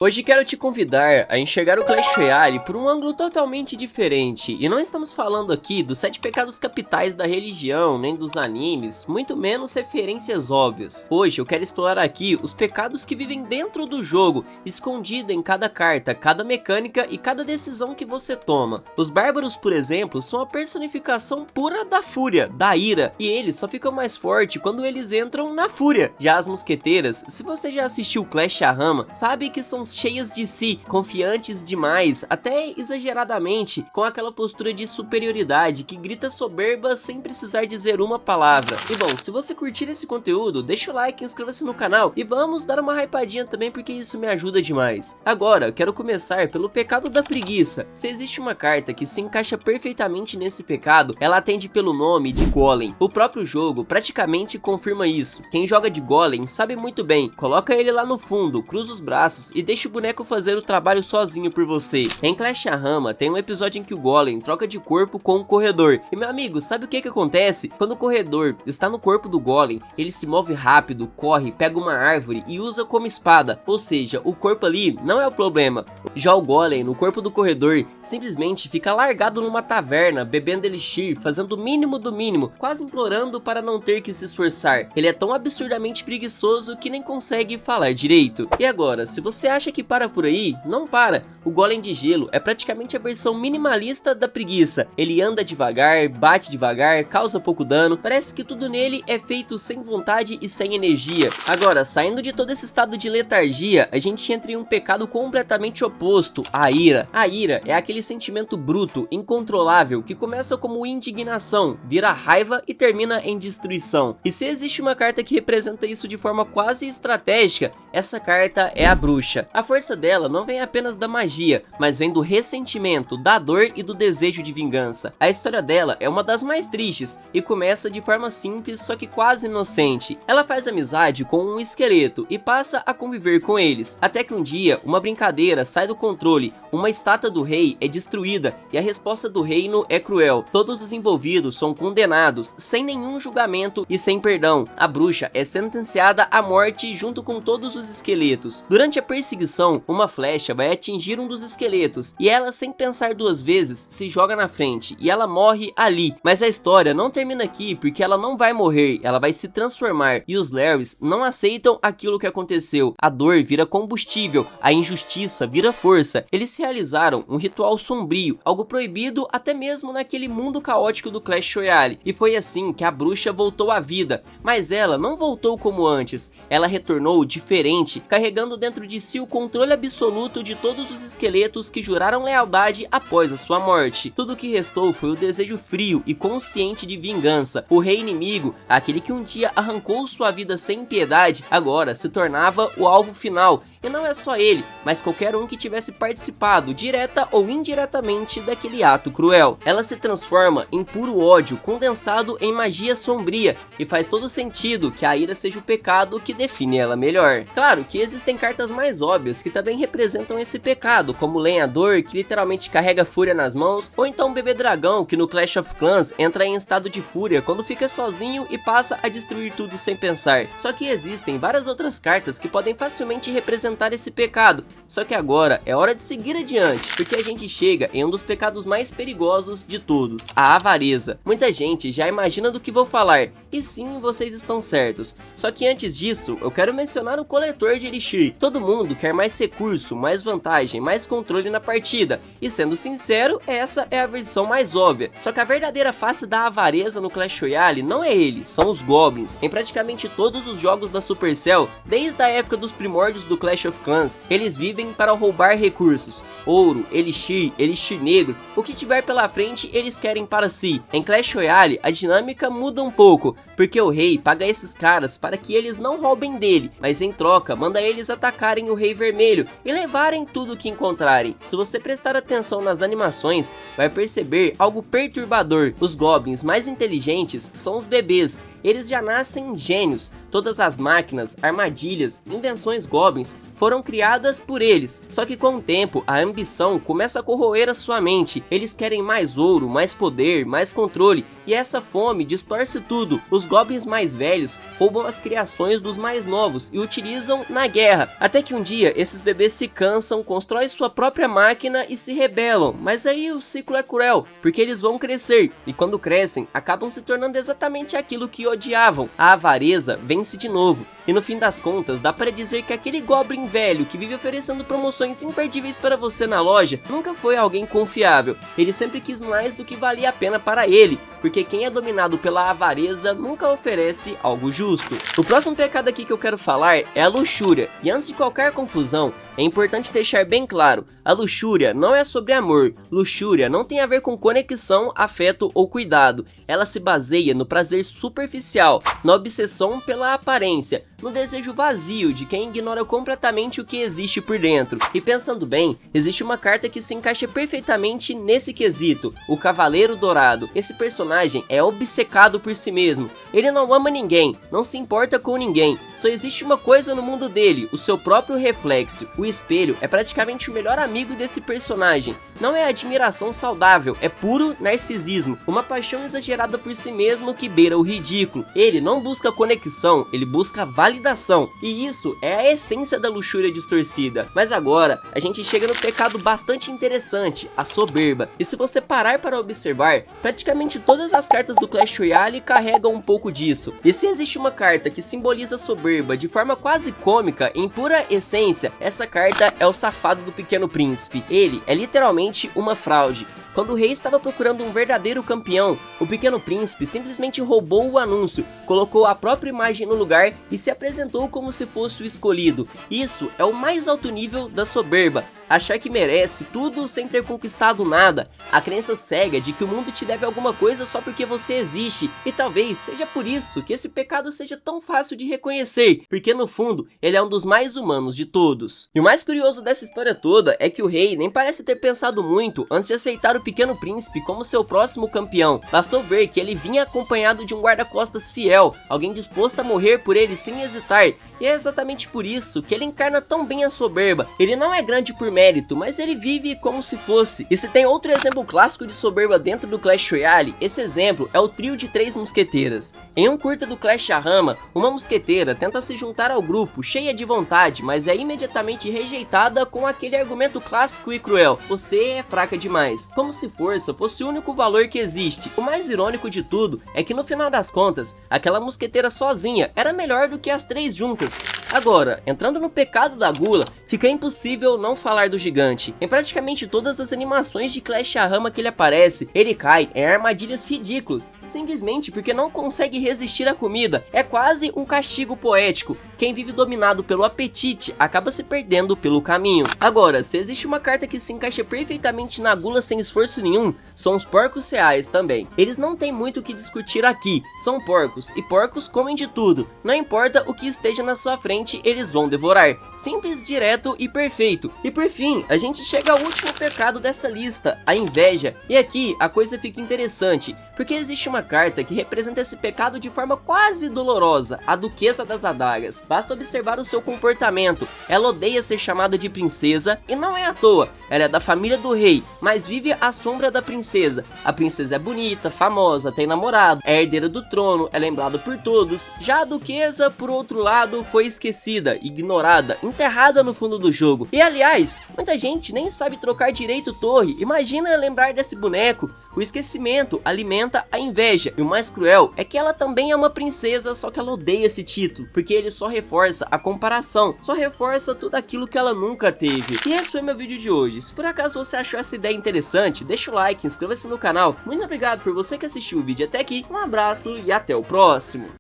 Hoje quero te convidar a enxergar o Clash Royale por um ângulo totalmente diferente. E não estamos falando aqui dos 7 pecados capitais da religião, nem dos animes, muito menos referências óbvias. Hoje eu quero explorar aqui os pecados que vivem dentro do jogo, escondido em cada carta, cada mecânica e cada decisão que você toma. Os bárbaros, por exemplo, são a personificação pura da fúria, da ira, e eles só ficam mais fortes quando eles entram na fúria. Já as mosqueteiras, se você já assistiu Clash a Rama, sabe que são cheias de si, confiantes demais, até exageradamente, com aquela postura de superioridade que grita soberba sem precisar dizer uma palavra. E bom, se você curtir esse conteúdo, deixa o like, inscreva-se no canal e vamos dar uma hypadinha também porque isso me ajuda demais. Agora, quero começar pelo pecado da preguiça. Se existe uma carta que se encaixa perfeitamente nesse pecado, ela atende pelo nome de Golem. O próprio jogo praticamente confirma isso. Quem joga de Golem sabe muito bem, coloca ele lá no fundo, cruza os braços e deixa o boneco fazer o trabalho sozinho por você. Em Clash a Rama tem um episódio em que o Golem troca de corpo com o corredor. E meu amigo, sabe o que acontece? Quando o corredor está no corpo do Golem, ele se move rápido, corre, pega uma árvore e usa como espada. Ou seja, o corpo ali não é o problema. Já o Golem no corpo do corredor simplesmente fica largado numa taverna, bebendo elixir, fazendo o mínimo do mínimo, quase implorando para não ter que se esforçar. Ele é tão absurdamente preguiçoso que nem consegue falar direito. E agora, se você acha que para por aí, não para. O Golem de Gelo é praticamente a versão minimalista da preguiça. Ele anda devagar, bate devagar, causa pouco dano, parece que tudo nele é feito sem vontade e sem energia. Agora, saindo de todo esse estado de letargia, a gente entra em um pecado completamente oposto, a ira. A ira é aquele sentimento bruto, incontrolável, que começa como indignação, vira raiva e termina em destruição. E se existe uma carta que representa isso de forma quase estratégica, essa carta é a Bruxa. A força dela não vem apenas da magia, mas vem do ressentimento, da dor e do desejo de vingança. A história dela é uma das mais tristes e começa de forma simples, só que quase inocente. Ela faz amizade com um esqueleto e passa a conviver com eles, até que um dia uma brincadeira sai do controle, uma estátua do rei é destruída e a resposta do reino é cruel. Todos os envolvidos são condenados, sem nenhum julgamento e sem perdão. A bruxa é sentenciada à morte junto com todos os esqueletos. Durante a perseguição, uma flecha vai atingir um dos esqueletos e ela, sem pensar duas vezes, se joga na frente e ela morre ali. Mas a história não termina aqui, porque ela não vai morrer, ela vai se transformar e os Larrys não aceitam aquilo que aconteceu. A dor vira combustível, a injustiça vira força. Eles realizaram um ritual sombrio, algo proibido até mesmo naquele mundo caótico do Clash Royale, e foi assim que a bruxa voltou à vida. Mas ela não voltou como antes, ela retornou diferente, carregando dentro de si o controle absoluto de todos os esqueletos que juraram lealdade após a sua morte. Tudo que restou foi o desejo frio e consciente de vingança. O rei inimigo, aquele que um dia arrancou sua vida sem piedade, agora se tornava o alvo final. E não é só ele, mas qualquer um que tivesse participado, direta ou indiretamente, daquele ato cruel. Ela se transforma em puro ódio, condensado em magia sombria, e faz todo sentido que a ira seja o pecado que define ela melhor. Claro que existem cartas mais óbvias que também representam esse pecado, como o Lenhador, que literalmente carrega fúria nas mãos, ou então o Bebê Dragão, que no Clash of Clans entra em estado de fúria quando fica sozinho e passa a destruir tudo sem pensar. Só que existem várias outras cartas que podem facilmente representar esse pecado, só que agora é hora de seguir adiante, porque a gente chega em um dos pecados mais perigosos de todos, a avareza. Muita gente já imagina do que vou falar, e sim, vocês estão certos. Só que antes disso, eu quero mencionar o coletor de elixir. Todo mundo quer mais recurso, mais vantagem, mais controle na partida, e sendo sincero, essa é a versão mais óbvia. Só que a verdadeira face da avareza no Clash Royale não é ele, são os Goblins. Em praticamente todos os jogos da Supercell, desde a época dos primórdios do Clash of Clans, eles vivem para roubar recursos, ouro, elixir, elixir negro, o que tiver pela frente eles querem para si. Em Clash Royale a dinâmica muda um pouco, porque o rei paga esses caras para que eles não roubem dele, mas em troca manda eles atacarem o Rei Vermelho e levarem tudo que encontrarem. Se você prestar atenção nas animações, vai perceber algo perturbador. Os Goblins mais inteligentes são os bebês, eles já nascem gênios. Todas as máquinas, armadilhas, invenções Goblins foram criadas por eles. Só que com o tempo, a ambição começa a corroer a sua mente. Eles querem mais ouro, mais poder, mais controle. e essa fome distorce tudo. Os goblins mais velhos roubam as criações dos mais novos e utilizam na guerra, até que um dia esses bebês se cansam, constroem sua própria máquina e se rebelam, mas aí o ciclo é cruel, porque eles vão crescer, e quando crescem, acabam se tornando exatamente aquilo que odiavam. A avareza vence de novo, e no fim das contas, dá para dizer que aquele goblin velho que vive oferecendo promoções imperdíveis para você na loja, nunca foi alguém confiável. Ele sempre quis mais do que valia a pena para ele, porque quem é dominado pela avareza nunca oferece algo justo. O próximo pecado aqui que eu quero falar é a luxúria, e antes de qualquer confusão, é importante deixar bem claro, a luxúria não é sobre amor, luxúria não tem a ver com conexão, afeto ou cuidado, ela se baseia no prazer superficial, na obsessão pela aparência, no desejo vazio de quem ignora completamente o que existe por dentro. E pensando bem, existe uma carta que se encaixa perfeitamente nesse quesito, o Cavaleiro Dourado. Esse personagem é obcecado por si mesmo, ele não ama ninguém, não se importa com ninguém, só existe uma coisa no mundo dele, o seu próprio reflexo. O espelho é praticamente o melhor amigo desse personagem, não é admiração saudável, é puro narcisismo, uma paixão exagerada por si mesmo que beira o ridículo. Ele não busca conexão, ele busca validação, e isso é a essência da luxúria distorcida. Mas agora, a gente chega no pecado bastante interessante, a soberba. E se você parar para observar, praticamente todas as cartas do Clash Royale carregam um pouco disso. E se existe uma carta que simboliza soberba de forma quase cômica, em pura essência, essa carta é o Safado do Pequeno Príncipe. Ele é literalmente uma fraude. Quando o rei estava procurando um verdadeiro campeão, o Pequeno Príncipe simplesmente roubou o anúncio, colocou a própria imagem no lugar e se apresentou como se fosse o escolhido. Isso é o mais alto nível da soberba. Achar que merece tudo sem ter conquistado nada, a crença cega de que o mundo te deve alguma coisa só porque você existe, e talvez seja por isso que esse pecado seja tão fácil de reconhecer, porque no fundo ele é um dos mais humanos de todos. E o mais curioso dessa história toda é que o rei nem parece ter pensado muito antes de aceitar o Pequeno Príncipe como seu próximo campeão. Bastou ver que ele vinha acompanhado de um guarda-costas fiel, alguém disposto a morrer por ele sem hesitar, e é exatamente por isso que ele encarna tão bem a soberba. Ele não é grande por mérito, mas ele vive como se fosse. E se tem outro exemplo clássico de soberba dentro do Clash Royale, esse exemplo é o trio de 3 mosqueteiras. Em um curta do Clash Arrama, uma mosqueteira tenta se juntar ao grupo, cheia de vontade, mas é imediatamente rejeitada com aquele argumento clássico e cruel: você é fraca demais, como se força fosse o único valor que existe. O mais irônico de tudo é que no final das contas, aquela mosqueteira sozinha era melhor do que as 3 juntas. Agora, entrando no pecado da gula, fica impossível não falar do gigante. Em praticamente todas as animações de Clash Arrama que ele aparece, ele cai em armadilhas ridículas, simplesmente porque não consegue resistir à comida. É quase um castigo poético. Quem vive dominado pelo apetite acaba se perdendo pelo caminho. Agora, se existe uma carta que se encaixa perfeitamente na gula sem esforço nenhum, são os porcos reais também. Eles não têm muito o que discutir aqui, são porcos, e porcos comem de tudo. Não importa o que esteja na sua frente, eles vão devorar. Simples, direto e perfeito. E por fim, a gente chega ao último pecado dessa lista, a inveja. E aqui a coisa fica interessante, porque existe uma carta que representa esse pecado de forma quase dolorosa, a Duquesa das Adagas. Basta observar o seu comportamento. Ela odeia ser chamada de princesa, e não é à toa. Ela é da família do rei, mas vive à sombra da princesa. A princesa é bonita, famosa, tem namorado, é herdeira do trono, é lembrada por todos. Já a duquesa, por outro lado, foi esquecida, ignorada, enterrada no fundo do jogo. E aliás, muita gente nem sabe trocar direito torre. Imagina lembrar desse boneco. O esquecimento alimenta a inveja, e o mais cruel é que ela também é uma princesa, só que ela odeia esse título, porque ele só reforça a comparação, só reforça tudo aquilo que ela nunca teve. E esse foi meu vídeo de hoje. Se por acaso você achou essa ideia interessante, deixa o like, inscreva-se no canal. Muito obrigado por você que assistiu o vídeo até aqui, um abraço e até o próximo.